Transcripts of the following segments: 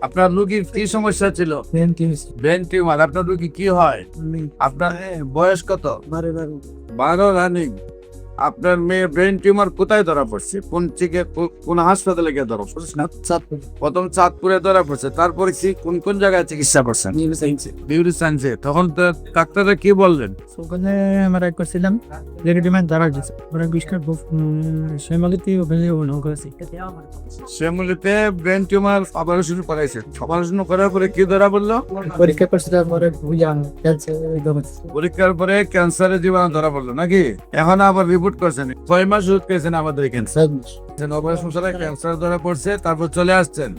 আপনার রোগীর কি সমস্যা ছিল? Brain tumour. আপনার রোগী কি হয়? আপনার বয়স কত? 12 রানিং। আপনার মেয়ে ব্রেন টিউমার কোথায় ধরা পড়ছে? কোন হাসপাতালে গিয়ে ধরা পড়ছে? প্রথম চাঁদপুরে ধরা পড়ছে, তারপরে কি কোন কোন জায়গায় চিকিৎসা করছেন? বিউটি সায়েন্সে। তখন তো ডাক্তাররা কি বললেন? ওখানে আমরা করছিলাম রেডিমেড দ্বারা দিচ্ছে ওরা বিষ্কার শ্যামালিতে ওখানে করেছি শ্যামলীতে ব্রেন টিউমার অপারেশন করাইছে। অপারেশন করার পরে কি ধরা পড়লো? পরীক্ষা করছিলাম পরে বুঝলাম পরীক্ষার পরে ক্যান্সারের জীবাণু ধরা পড়লো নাকি? এখন আবার রিপোর্ট করছেন, 6 মাস ওষুধ খেয়েছেন আমাদের ক্যান্সার। অপারেশন ছাড়া ক্যান্সার ধরা পড়ছে, তারপর চলে আসছেন।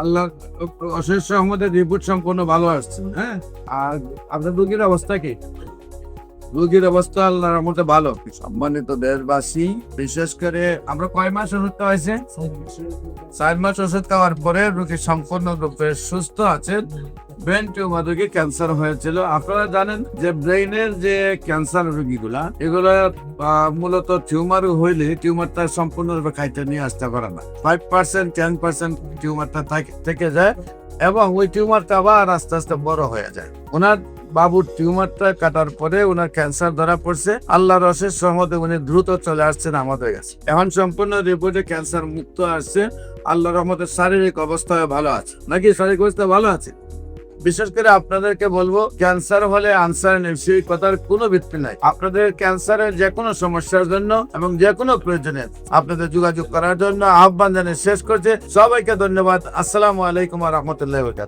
আল্লাহ অশেষ রহমতের রিপোর্ট সম্পূর্ণ ভালো আসছে। হ্যাঁ, আর আপনার রোগীর অবস্থা কি? রোগীর অবস্থা আল্লাহর রহমতে ভালো। সম্মানিত দেশবাসী, বিশেষ করে আমরা কয় মাস ওষুধ খাওয়াইছে? 4 মাস ওষুধ খাওয়ার পরে রোগী সম্পূর্ণ রূপে সুস্থ আছেন। ব্রেন টিউমার রোগী ক্যান্সার হয়েছিল। আপনারা জানেন যে ব্রেইনের যে ক্যান্সার রোগীগুলা, এগুলা মূলত টিউমার হইলে টিউমারটা সম্পূর্ণরূপে খাইতে নিয়ে আসতে পারে না। 5% 10% টিউমারটা থেকে যায় এবং ওই টিউমারটা আবার আস্তে আস্তে বড় হয়ে যায়। ওনার বাবুর টিউমারটা কাটার পরে ওনার ক্যান্সার ধরা পড়ছে। আল্লাহর অশেষ রহমতে উনি দ্রুত চলে আসছেন আমাদের কাছে। এখন সম্পূর্ণ রিপোর্টে ক্যান্সার মুক্ত আসছে। আল্লাহর রহমতে শারীরিক অবস্থায় ভালো আছে নাকি? শারীরিক অবস্থা ভালো আছে। বিশেষ করে আপনাদেরকে বলবো, ক্যান্সার হলে আনসার নেই, সেই কথার কোনো ভিত্তি নাই। আপনাদের ক্যান্সারের যে কোনো সমস্যার জন্য এবং যে কোনো প্রয়োজনে আপনাদের যোগাযোগ করার জন্য আহ্বান জানিয়ে শেষ করছে। সবাইকে ধন্যবাদ। আসসালামু আলাইকুম ওয়া রাহমাতুল্লাহি ওয়া বারাকাতুহু।